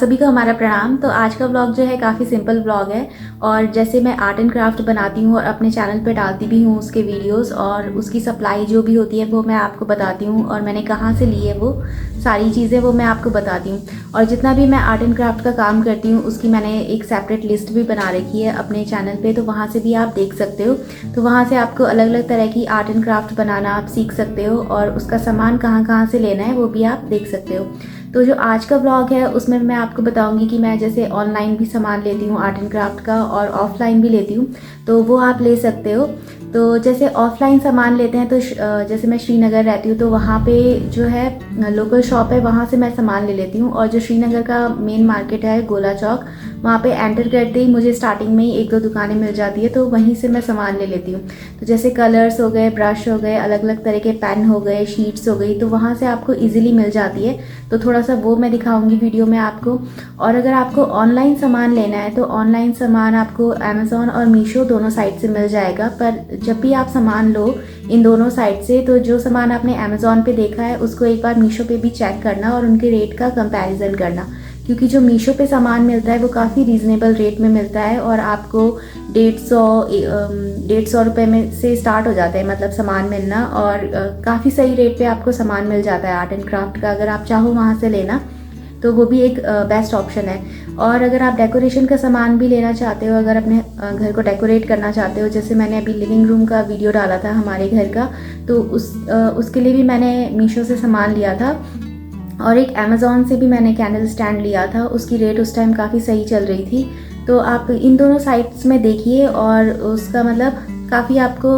सभी को हमारा प्रणाम। तो आज का व्लॉग जो है काफ़ी सिंपल व्लॉग है और जैसे मैं आर्ट एंड क्राफ्ट बनाती हूँ और अपने चैनल पे डालती भी हूँ उसके वीडियोस और उसकी सप्लाई जो भी होती है वो मैं आपको बताती हूँ और मैंने कहाँ से ली है वो सारी चीज़ें वो मैं आपको बताती हूँ। और जितना भी मैं आर्ट एंड क्राफ्ट का काम करती हूँ उसकी मैंने एक सेपरेट लिस्ट भी बना रखी है अपने चैनल पर, तो वहाँ से भी आप देख सकते हो। तो वहाँ से आपको अलग अलग तरह की आर्ट एंड क्राफ्ट बनाना आप सीख सकते हो और उसका सामान कहाँ कहाँ से लेना है वो भी आप देख सकते हो। तो जो आज का व्लॉग है उसमें मैं आपको बताऊंगी कि मैं जैसे ऑनलाइन भी सामान लेती हूँ आर्ट एंड क्राफ्ट का और ऑफ़लाइन भी लेती हूँ, तो वो आप ले सकते हो। तो जैसे ऑफ़लाइन सामान लेते हैं तो जैसे मैं श्रीनगर रहती हूँ तो वहाँ पे जो है लोकल शॉप है, वहाँ से मैं सामान ले लेती हूँ। और जो श्रीनगर का मेन मार्केट है गोला चौक, वहाँ पे एंटर करते ही मुझे स्टार्टिंग में ही एक दो दुकानें मिल जाती है, तो वहीं से मैं सामान ले लेती हूँ। तो जैसे कलर्स हो गए, ब्रश हो गए, अलग अलग तरह के पेन हो गए, शीट्स हो गई, तो वहाँ से आपको ईजिली मिल जाती है। तो थोड़ा सा वो मैं दिखाऊंगी वीडियो में आपको। और अगर आपको ऑनलाइन सामान लेना है तो ऑनलाइन सामान आपको अमेज़ॉन और मीशो दोनों साइट से मिल जाएगा। पर जब भी आप सामान लो इन दोनों साइट से, तो जो सामान आपने अमेज़ॉन पे देखा है उसको एक बार मीशो पे भी चेक करना और उनके रेट का कंपैरिजन करना, क्योंकि जो मीशो पे सामान मिलता है वो काफ़ी रीज़नेबल रेट में मिलता है और आपको 150 रुपये में से स्टार्ट हो जाता है मतलब सामान मिलना। और काफ़ी सही रेट पे आपको सामान मिल जाता है आर्ट एंड क्राफ्ट का, अगर आप चाहो वहाँ से लेना तो वो भी एक बेस्ट ऑप्शन है। और अगर आप डेकोरेशन का सामान भी लेना चाहते हो, अगर अपने घर को डेकोरेट करना चाहते हो, जैसे मैंने अभी लिविंग रूम का वीडियो डाला था हमारे घर का, तो उसके लिए भी मैंने मीशो से सामान लिया था। और एक अमेज़ॉन से भी मैंने कैंडल स्टैंड लिया था, उसकी रेट उस टाइम काफ़ी सही चल रही थी। तो आप इन दोनों साइट्स में देखिए और उसका मतलब काफ़ी आपको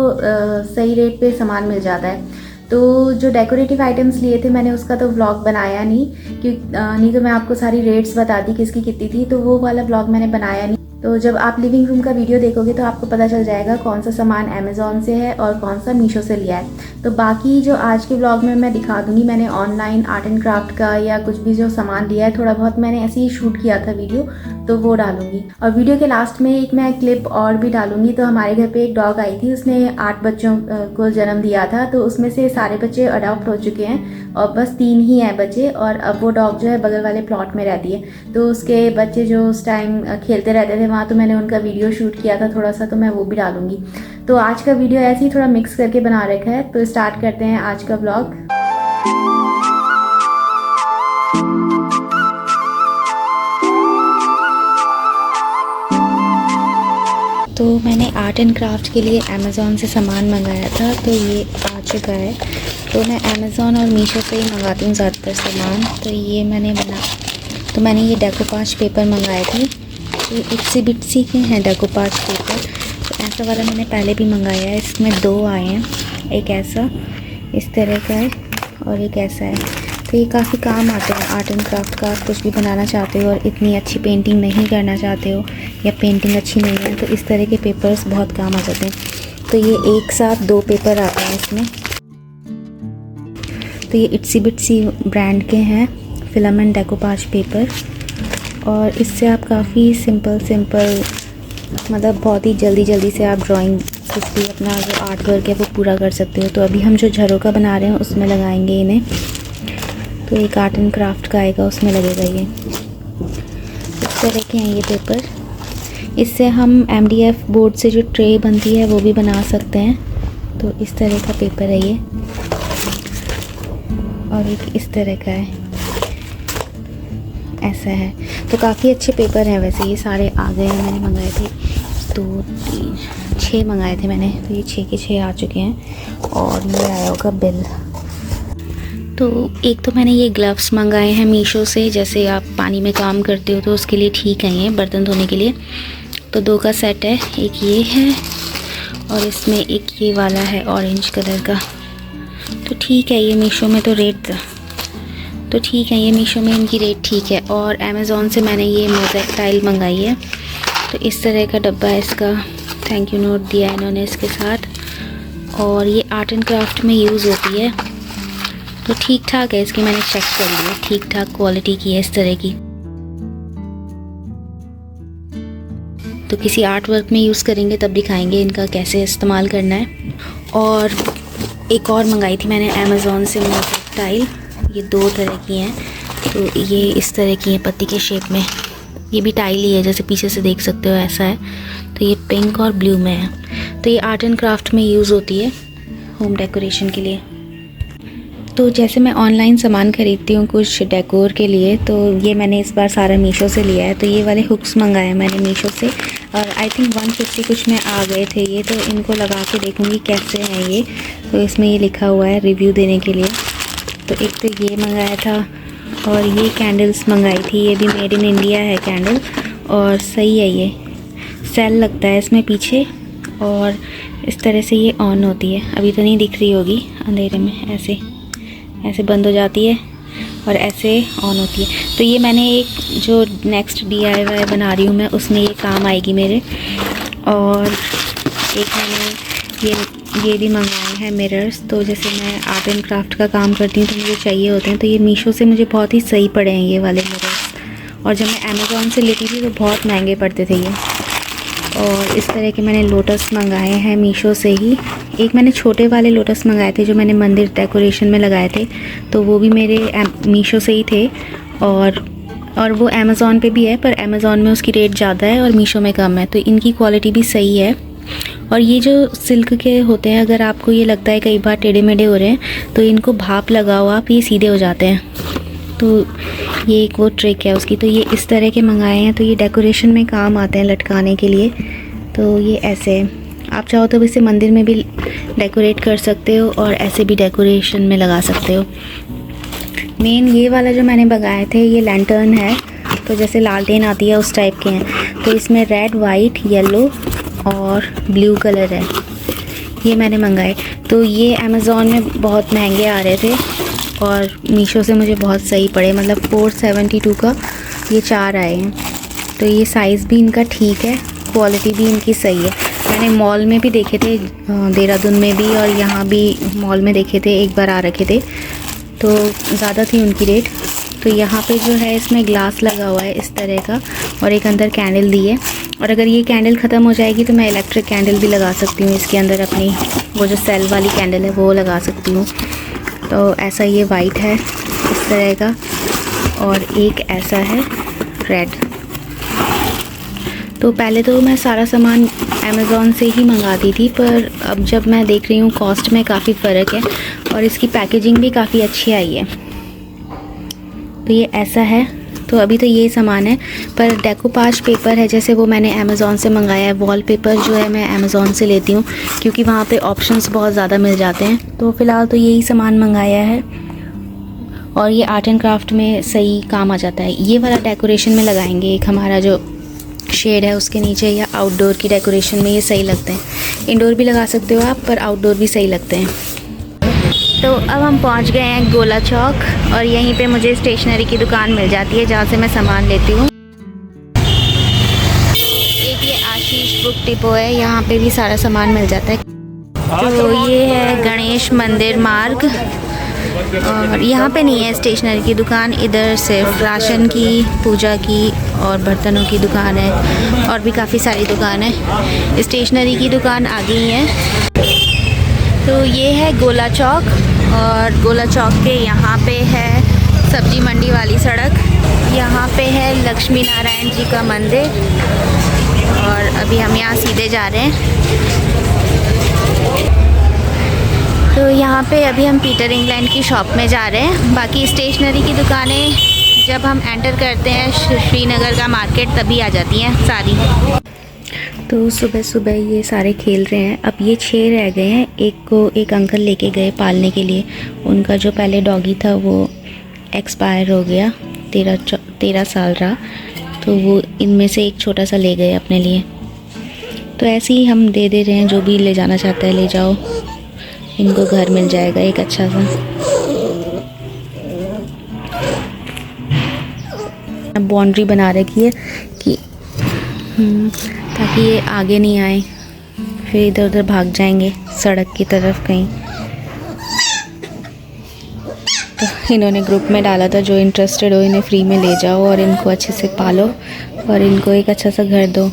सही रेट पे सामान मिल जाता है। तो जो डेकोरेटिव आइटम्स लिए थे मैंने उसका तो व्लॉग बनाया नहीं, नहीं तो मैं आपको सारी रेट्स बताती किसकी कितनी थी, तो वो वाला व्लॉग मैंने बनाया नहीं। तो जब आप लिविंग रूम का वीडियो देखोगे तो आपको पता चल जाएगा कौन सा सामान अमेज़ॉन से है और कौन सा मीशो से लिया है। तो बाकी जो आज के व्लॉग में मैं दिखा दूँगी मैंने ऑनलाइन आर्ट एंड क्राफ्ट का या कुछ भी जो सामान लिया है, थोड़ा बहुत मैंने ऐसे ही शूट किया था वीडियो, तो वो डालूंगी। और वीडियो के लास्ट में एक मैं क्लिप और भी डालूंगी। तो हमारे घर पे एक डॉग आई थी, उसने 8 बच्चों को जन्म दिया था, तो उसमें से सारे बच्चे अडॉप्ट हो चुके हैं और बस 3 ही हैं बच्चे। और अब वो डॉग जो है बगल वाले प्लॉट में रहती है, तो उसके बच्चे जो उस टाइम खेलते रहते थे वहाँ, तो मैंने उनका वीडियो शूट किया था थोड़ा सा, तो मैं वो भी डालूंगी। तो आज का वीडियो ऐसे ही थोड़ा मिक्स करके बना रखा है। तो स्टार्ट करते हैं आज का व्लॉग। तो मैंने आर्ट एंड क्राफ्ट के लिए अमेज़ॉन से सामान मंगाया था, तो ये आ चुका है। तो मैं अमेज़ॉन और मीशो से ही मंगाती हूँ ज़्यादातर सामान। तो ये मैंने ये डेकोपाज पेपर मंगाए थे, तो इट्सी बिट्सी के हैं डेकोपाज पेपर। तो ऐसा वाला मैंने पहले भी मंगाया है, इसमें 2 आए हैं, एक ऐसा इस तरह का है और एक ऐसा है। तो ये काफ़ी काम आते हैं आर्ट एंड क्राफ्ट का। आप कुछ भी बनाना चाहते हो और इतनी अच्छी पेंटिंग नहीं करना चाहते हो या पेंटिंग अच्छी नहीं है, तो इस तरह के पेपर्स बहुत काम आ जाते हैं। तो ये एक साथ 2 पेपर आते हैं इसमें। तो ये इट्सी बिट्सी ब्रांड के हैं फिलामेंट डेकोपाज पेपर, और इससे आप काफ़ी सिंपल मतलब बहुत ही जल्दी से आप ड्राइंग कुछ भी अपना जो आर्ट वर्क है वो पूरा कर सकते हो। तो अभी हम जो झरोका बना रहे हैं उसमें लगाएंगे इन्हें। तो एक आर्ट एंड क्राफ्ट का आएगा, उसमें लगेगा ये। इस तरह के हैं ये पेपर। इससे हम MDF बोर्ड से जो ट्रे बनती है वो भी बना सकते हैं। तो इस तरह का पेपर है ये, और एक इस तरह का है, ऐसा है। तो काफ़ी अच्छे पेपर हैं वैसे, ये सारे आ गए हैं। मैंने मंगाए थे 2 3 6 मंगाए थे मैंने, तो ये 6 के 6 आ चुके हैं। और ये आया होगा बिल। तो एक तो मैंने ये ग्लव्स मंगाए हैं मीशो से, जैसे आप पानी में काम करते हो तो उसके लिए ठीक है, ये बर्तन धोने के लिए। तो 2 का सेट है, एक ये है और इसमें एक ये वाला है ऑरेंज कलर का। तो ठीक है, ये मीशो में तो रेट तो ठीक है, ये मीशो में इनकी रेट ठीक है। और अमेज़ॉन से मैंने ये मोज़ेक टाइल मंगाई है। तो इस तरह का डब्बा है इसका, थैंक यू नोट दिया है इन्होंने इसके साथ। और ये आर्ट एंड क्राफ्ट में यूज़ होती है, तो ठीक ठाक है इसकी, मैंने चेक कर लिया, ठीक ठाक क्वालिटी की है इस तरह की। तो किसी आर्ट वर्क में यूज़ करेंगे तब दिखाएंगे इनका कैसे इस्तेमाल करना है। और एक और मंगाई थी मैंने अमेज़ॉन से मोज़ेक टाइल, ये 2 तरह की हैं। तो ये इस तरह की है पत्ती के शेप में। ये भी टाइल ही है, जैसे पीछे से देख सकते हो ऐसा है। तो ये पिंक और ब्लू में है। तो ये आर्ट एंड क्राफ्ट में यूज़ होती है होम डेकोरेशन के लिए। तो जैसे मैं ऑनलाइन सामान ख़रीदती हूँ कुछ डेकोर के लिए, तो ये मैंने इस बार सारा मीशो से लिया है। तो ये वाले हुक्स मंगाए मैंने मीशो से, और आई थिंक 150 कुछ में आ गए थे ये। तो इनको लगा के देखूँगी कैसे हैं ये। तो इसमें ये लिखा हुआ है रिव्यू देने के लिए। तो एक तो ये मंगाया था, और ये कैंडल्स मंगाई थी। ये भी मेड इन इंडिया है कैंडल, और सही है। ये सेल लगता है इसमें पीछे, और इस तरह से ये ऑन होती है। अभी तो नहीं दिख रही होगी अंधेरे में, ऐसे ऐसे बंद हो जाती है और ऐसे ऑन होती है। तो ये मैंने एक जो नेक्स्ट DIY बना रही हूँ मैं, उसमें ये काम आएगी मेरे। और एक मैंने ये भी मंगवाए हैं मिरर्स। तो जैसे मैं आर्ट एंड क्राफ्ट का काम करती हूँ तो मुझे चाहिए होते हैं। तो ये मीशो से मुझे बहुत ही सही पड़े हैं ये वाले मिरर्स। और जब मैं अमेज़ॉन से लेती थी तो बहुत महंगे पड़ते थे ये। और इस तरह के मैंने लोटस मंगाए हैं मीशो से ही। एक मैंने छोटे वाले लोटस मंगाए थे जो मैंने मंदिर डेकोरेशन में लगाए थे, तो वो भी मेरे मीशो से ही थे। और वो अमेज़ॉन पे भी है, पर अमेज़ॉन में उसकी रेट ज़्यादा है और मीशो में कम है। तो इनकी क्वालिटी भी सही है। और ये जो सिल्क के होते हैं, अगर आपको ये लगता है कई बार टेढ़े मेढ़े हो रहे हैं, तो इनको भाप लगाओ आप, ये सीधे हो जाते हैं। तो ये एक वो ट्रिक है उसकी। तो ये इस तरह के मंगाए हैं, तो ये डेकोरेशन में काम आते हैं लटकाने के लिए। तो ये ऐसे आप चाहो तो इसे मंदिर में भी डेकोरेट कर सकते हो, और ऐसे भी डेकोरेशन में लगा सकते हो। मेन ये वाला जो मैंने मंगाए थे ये लैंटर्न है। तो जैसे लालटेन आती है उस टाइप के हैं। तो इसमें रेड, वाइट, येलो और ब्लू कलर है। ये मैंने मंगाए। तो ये अमेज़ॉन में बहुत महंगे आ रहे थे, और मीशो से मुझे बहुत सही पड़े। मतलब 472 का ये 4 आए हैं। तो ये साइज़ भी इनका ठीक है, क्वालिटी भी इनकी सही है। मैंने मॉल में भी देखे थे, देहरादून में भी, और यहाँ भी मॉल में देखे थे, एक बार आ रखे थे। तो ज़्यादा थी उनकी रेट। तो यहाँ पे जो है इसमें ग्लास लगा हुआ है इस तरह का, और एक अंदर कैंडल दी है। और अगर ये कैंडल ख़त्म हो जाएगी तो मैं इलेक्ट्रिक कैंडल भी लगा सकती हूँ इसके अंदर, अपनी वो जो सेल वाली कैंडल है वो लगा सकती हूँ। तो ऐसा ये वाइट है इस तरह का, और एक ऐसा है रेड। तो पहले तो मैं सारा सामान अमेज़ॉन से ही मंगाती थी, पर अब जब मैं देख रही हूँ कॉस्ट में काफ़ी फ़र्क है, और इसकी पैकेजिंग भी काफ़ी अच्छी आई है। तो ये ऐसा है। तो अभी तो ये सामान है, पर डेकोपाज पेपर है जैसे, वो मैंने अमेज़ॉन से मंगाया है। वॉलपेपर जो है मैं अमेज़ॉन से लेती हूँ, क्योंकि वहाँ पे ऑप्शंस बहुत ज़्यादा मिल जाते हैं। तो फ़िलहाल तो यही सामान मंगाया है, और ये आर्ट एंड क्राफ्ट में सही काम आ जाता है। ये वाला डेकोरेशन में लगाएंगे, एक हमारा जो शेड है उसके नीचे, या आउटडोर की डेकोरेशन में ये सही लगते हैं। इंडोर भी लगा सकते हो आप, पर आउटडोर भी सही लगते हैं। तो अब हम पहुंच गए हैं गोला चौक, और यहीं पे मुझे स्टेशनरी की दुकान मिल जाती है जहाँ से मैं सामान लेती हूँ। एक ये आशीष बुक डिपो है, यहाँ पे भी सारा सामान मिल जाता है। तो ये है गणेश मंदिर मार्ग, और यहाँ पे नहीं है स्टेशनरी की दुकान, इधर सिर्फ राशन की, पूजा की और बर्तनों की दुकान है, और भी काफ़ी सारी दुकान है। स्टेशनरी की दुकान आगे ही है। तो ये है गोला चौक, और गोला चौक के यहाँ पे है सब्जी मंडी वाली सड़क। यहाँ पे है लक्ष्मी नारायण जी का मंदिर, और अभी हम यहाँ सीधे जा रहे हैं। तो यहाँ पे अभी हम पीटर इंग्लैंड की शॉप में जा रहे हैं। बाकी स्टेशनरी की दुकानें जब हम एंटर करते हैं श्रीनगर का मार्केट, तभी आ जाती हैं सारी। तो सुबह सुबह ये सारे खेल रहे हैं। अब ये 6 रह गए हैं। एक को एक अंकल लेके गए पालने के लिए। उनका जो पहले डॉगी था वो एक्सपायर हो गया, 13 साल रहा, तो वो इनमें से एक छोटा सा ले गए अपने लिए। तो ऐसे ही हम दे रहे हैं, जो भी ले जाना चाहता है ले जाओ, इनको घर मिल जाएगा एक अच्छा सा। बाउंड्री बना रखी है कि ताकि ये आगे नहीं आए, फिर इधर उधर भाग जाएंगे सड़क की तरफ कहीं। तो इन्होंने ग्रुप में डाला था, जो इंटरेस्टेड हो इन्हें फ्री में ले जाओ और इनको अच्छे से पालो और इनको एक अच्छा सा घर दो।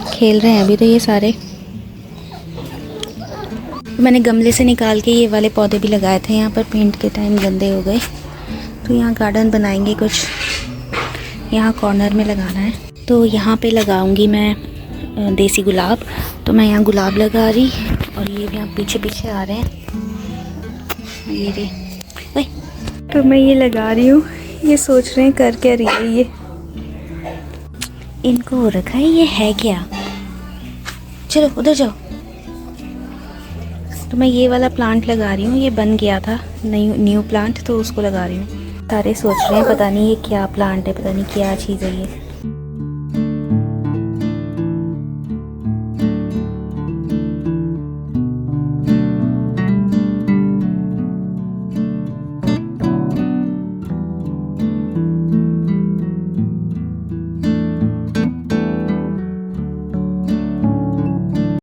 खेल रहे हैं अभी तो ये सारे। मैंने गमले से निकाल के ये वाले पौधे भी लगाए थे यहाँ पर, पेंट के टाइम गंदे हो गए, तो यहाँ गार्डन बनाएंगे कुछ, यहाँ कॉर्नर में लगाना है। तो यहाँ पे लगाऊंगी मैं देसी गुलाब। तो मैं यहाँ गुलाब लगा रही और ये भी यहाँ पीछे पीछे आ रहे हैं ये रे। तो मैं ये लगा रही हूँ, ये सोच रहे हैं कर क्या रही है ये, इनको हो रखा है ये है क्या। चलो उधर जाओ। तो मैं ये वाला प्लांट लगा रही हूँ, ये बन गया था न्यू प्लांट, तो उसको लगा रही हूँ। सारे सोच रहे हैं पता नहीं ये क्या प्लांट है, पता नहीं क्या चीज़ है ये।